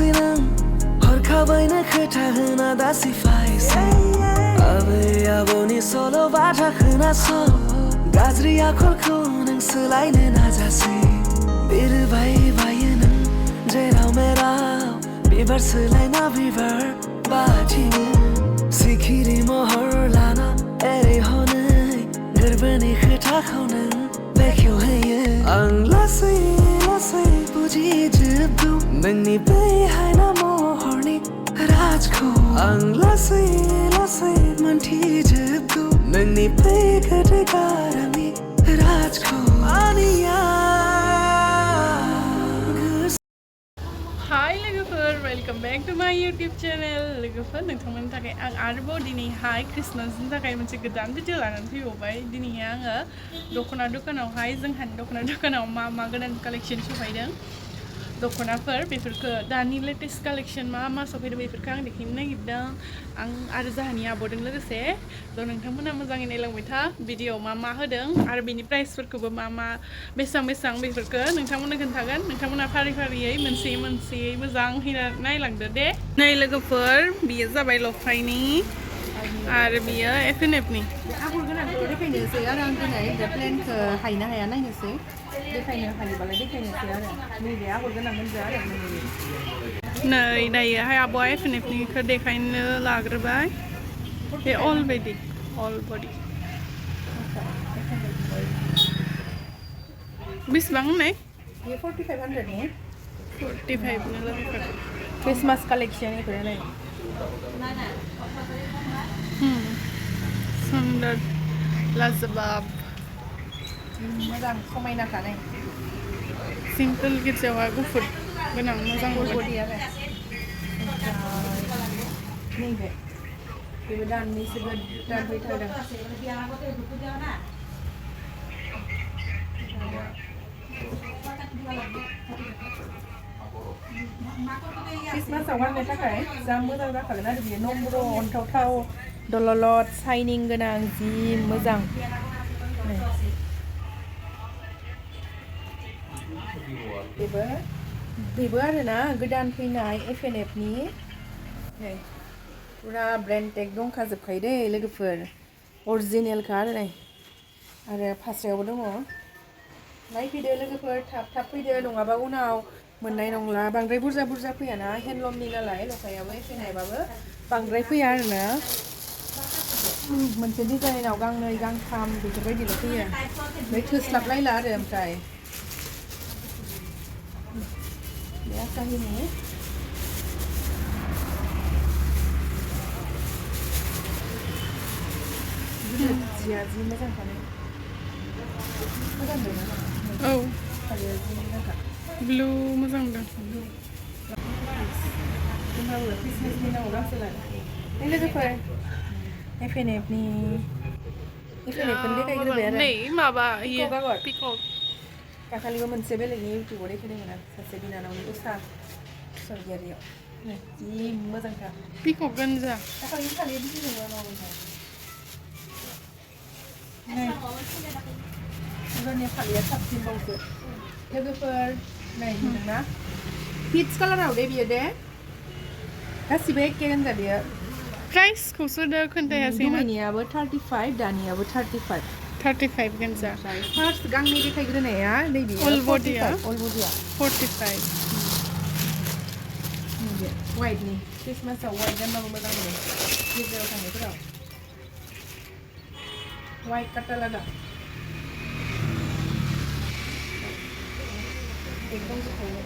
लासै नों हरखाबैनो खोथा होना दासिफायसै आबै आबौनि सल' बाथ्रा खोनासं गाज्रि आखलखौ नों सोलायनो नाजासै बिरबाय बायो नों जेराव मेराव बिबार सोलायना बिबार बाथिनो सिखिरि महर लाना एरै हनै गोरबोनि खोथाखौ नों बेखेवहोयो आं लासै लासै बुजिजोबगौ नोंनि बै हायना महरनि राजखौ आं लासै लासै मोनथिजोबगौ नोंनि बै गोदै गारांनि राजखौ आनिया Hi लोगोफोर वेलकम बैक टू माय यूट्यूब चैनल लोगोफोर नोंथांमोननि थाखाय आं आरोबाव दिनैहाय क्रिसमासनि थाखाय मोनसे गोदान भिडिअ लानानै फैबावबाय दिनैहाय आङो दख'ना दुकानावहाय जोंहानि दख'ना दुकानाव मा गोदान कालेक्शन सफैदों दख'नाफोर बेफोरखौ दानि लेटेस्ट कालेक्शन मा सफैदों बेफोरखौ आं देखायनो नागिरदों आं आरो जोंहानि आब'दों लोगोसे थ' नोंथांमोना मोजाङै नायलांबाय था भिडिअआव मा होदों आरो बेनि प्राइसफोरखौबो मा बेसेबां बेफोरखौ नोंथांमोननो खोन्थागोन नोंथांमोना फारियै मोनसेयै मोजाङै नायलांदो दे नै लोगोफोर बियो जाबाय लफायनि आरो बियो एफएनएफनि आगर गोनांखौ देखायनोसै आरो आं दिनै बे प्लेनखौ हायनो हाया नायनोसै देखायनो हायोबालाय देखायनोसै आरो नैबे आगर गोनां होनजा आरो नै दायोहाय आब'आ एफएनएफनिखौ देखायनो लाग्रोबाय बे अल बडि बेसेबां होननाय बे 4500 45 नो लोगोफोर क्रिसमास कालेक्शन बेफोरो नै सुन्दर लाजबाब मोजां समायनाखा नै सिम्पोल गिर्जायावहाय गुफुर गोनां मोजां बडि आरो नैबे बेबो दाननैसो गोदान फैथारदों क्रिसमासाव गाननो थाखाय जा मोजां जाखागोन आरो बियो नम्र अन्थावथाव दललत साइनिं गोनां जि मोजां बेबो आरोना गोदान फैनाय एफएनएफनि नै पुरा ब्रेन्ड टेग दंखाजोबखायो दे लोगोफोर अरिजिनेलखा आरो नै आरो फास्रायावबो दङ नायफैदो लोगोफोर थाब फैदो नङाबा उनाव मोननाय नंला बांद्राय बुरजा फैयाना हेन्डलुमनि नालाय लफायाबो एफएनएफआबो बांद्राय फैया आरोना मोनसे डिजाइनाव गांनै गांथाम बेफोरबायदिल' फैयो ओमफ्राय थोस्लाबलायला आरो ओमफ्राय बे आसाहिनि जिया जि मोजांखानो मोजां नुयो औ आरो जि मोजांखा ब्लु मोजां नुदों जोंहाबो क्रिसमासनि नामाव गांसे लादों लोगोफोर एफएनएफखौनो देखायग्रोबाय आरो नै माबा पिकक आगर पिकक दाखालिबो मोनसे बेलेगनि इउटुबाव देखायदोंमोन आं सासे बिनानावनि दस्रा सरगियारियाव जि मोजांखा पिकक गोनजा दाखालि बिदिनो एबारनि फालिया साबसिनबावसो लोगोफोर नै नुदोंना पिच कालाराव दे बियो दे गासिबो एखे गोनजा बियो प्राइसखौसो दा खोन्थायासै ना दुमायनियाबो 35 दानियाबो 35 गोनजा फार्स्ट गांनै देखायग्रोनाया नैबे अल बडिया 45 वाइटनि क्रिसमासाव वाइट गानबाबो मोजां मोनो गेजेराव थांनायफोराव वाइट काटालागा एकदम गोथावनो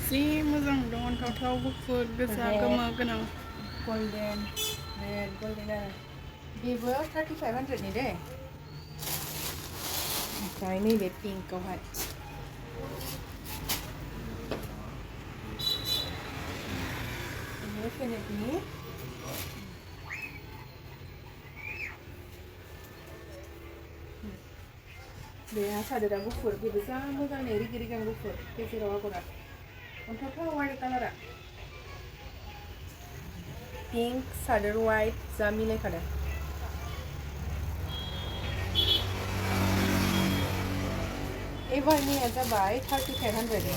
जि मोजां दं अन्थावथाव गुफुर गोजा गोमो गोनां गल्डेन रेड गल्डेन आरो बेबो 3500नि दे ओमफ्राय नैबे पिंकआवहाय एफएनएफनि बे सादोरा गुफुर बेबो जा मोजां नै रिगि रिगां गुफुर गेजेराव आगरा अन्थावथाव आरो कालारा पिंक सादर वाइट जा मिलायखादों एबारनिया जाबाय 3500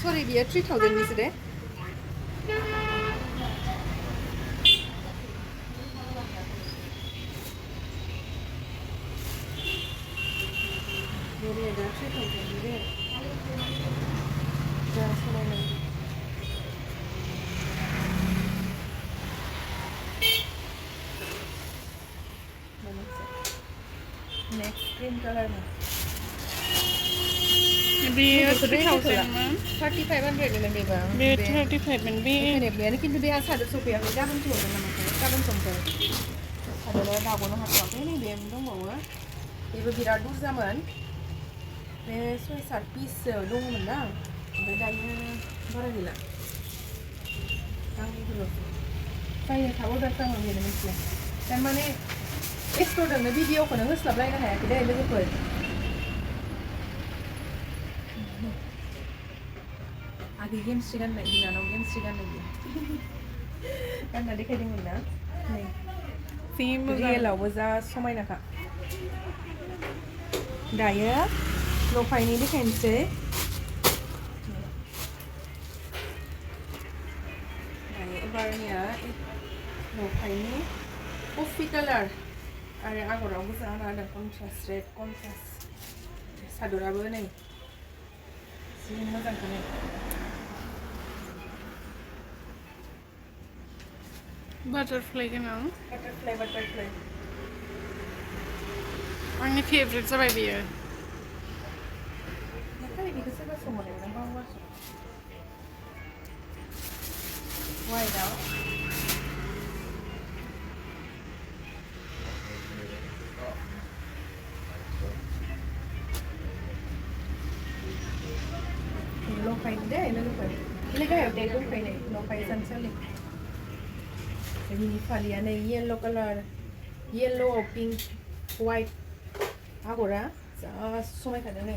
सरि बियो 3000 निसो दे रेटआ 3000 नि रेट जा समायना नेक्स्ट क्रीम कलर में बेयो 3000 मोन 3500 नि बेबा बे 35 मोन बे एफएनएफनियानो खिन्थु बेहा सादर सफैयाखै गाबोनसो हरगोन नामाथाय गाबोन समफोर सादरा दाबोनो हाथ'वाखै नैबे दंबावो बेबो बिराद बुरजामोन बे 6-7 पिससो दङमोन ना ओमफ्राय दायो बारा गैला गांनैफोरल' बायनो थाब अर्डार खालामो बेनो मिथिला थारमाने एक्सट्रादोंनो भिडिअखौनो होस्लाबलायनो हायाखै दे लोगोफोर आगै गेमस्रि गाननाय बिनानाव गेमस्रि गाननाय बियो गानना देखायदोंमोन ना नै जि मोजां रियेलावबो जा समायनाखा दायो लफायनि देखायनोसै दायो एबारनिया लफायनि कफि कालार आरो आगरावबो जा लादों कन्ट्रास्ट रेड कन्ट्रास्ट सादराबो नै जि मोजांखा नै बाटारफ्लाइ गोनां बाटारफ्लाइ आंनि फेभरेट जाबाय बेयो नाथाय बेखौ सोरबा सोंहरदोंमोन आं बावगारसै वाइटआव लफायनि दे लोगोफोर बेले गाहायाव टेग दंखायो नै लफाय सानसालि बिनि फालिया नै येल्ल' कालार येल्ल' पिंक वाइट आगरा जा समायखादों नै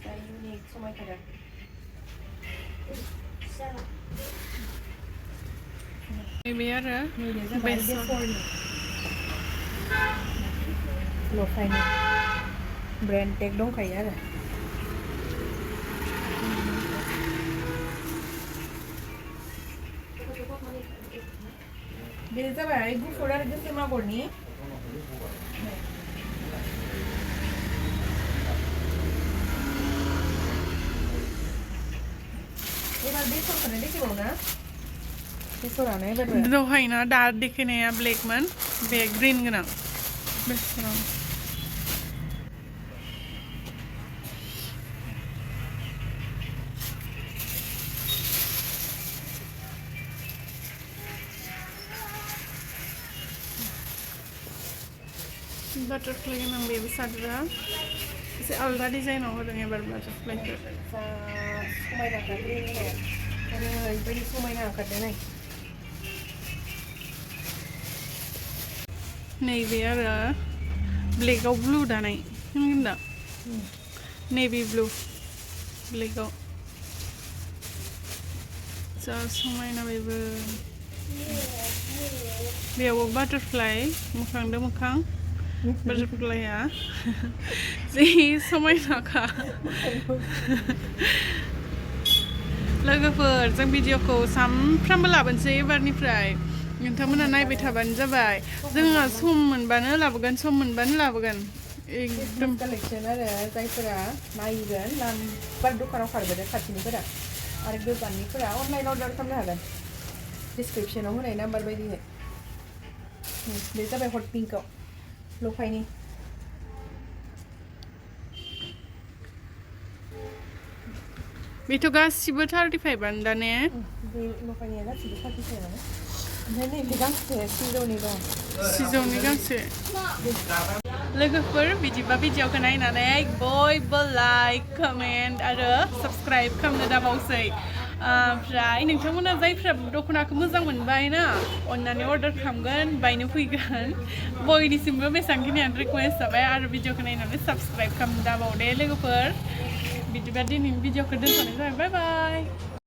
जा इउनिक समायखादों नैबे आरो नैबे जाबाय बेसरनि लफायनि ब्रेन्ड टेग दंखायो आरो बे जाबाय गुफुर आरो गोसोम आगरनि एबार बेसरखौनो देखायबावना बेसरानो एबार दहायना दा देखायनाया ब्लेकमोन बे ग्रीन गोनां बेसराव बाटारफ्लाइ गोनां बेबो सादरा एसे आलदा डिजाइनाव होदों एबार बाटारफ्लाइखौ समायनाखा ग्रिन होनाया ओरैबायदि समायना ओंखारदों नै नैबे आरो ब्लेकआव ब्लु दानाय होनगोन दा नेभि ब्लु ब्लेकआव जा समायना बेबो बेयावबो बाटारफ्लाइ मोखांदो मोखां बाटारफ्लाइया जि समायनाखा लोगोफोर जों भिडिअखौ सानफ्रामबो लाबोनोसै एबारनिफ्राय नोंथांमोना नायबाय थाबानो जाबाय जोंहा सम मोनबानो लाबोगोन सम मोनबानो लाबोगोन एकदम कालेक्सन आरो जायफोरा नायगोन नाम्बार दखानाव खारबोदों खाथिनिफोरा आरो गोजाननिफोरा अनलाइन अर्डार खालामनो हागोन डिसक्रिपसनाव होनाय नाम्बार बायदियै बे जाबाय हट पिंकआव लफायनि बेथ' गासिबो 35आनो दा ने बे लफायनिया गासिबो 35आनो ओमफ्राय नैबे गांसे सिजौनि दं सिजौनि गांसे लोगोफोर बिदिबा भिडिअखौ नायनानै बयबो लाइक कमेन्ट आरो साबस्क्राइब खालामनो दाबावसै ओमफ्राय नोंथांमोना जायफ्रा दख'नाखौ मोजां मोनबाय ना अननानै अर्डार खालामगोन बायनो फैगोन बयनिसिमबो बेसेबांखिनियानो रिक्वेस्ट जाबाय आरो भिडिअखौ नायनानै साबस्क्राइब खालामनो दाबाव दे लोगोफोर बिदिबा दिनैनि भिडिअखौ दोनथ'नाय जाबाय बाय बाय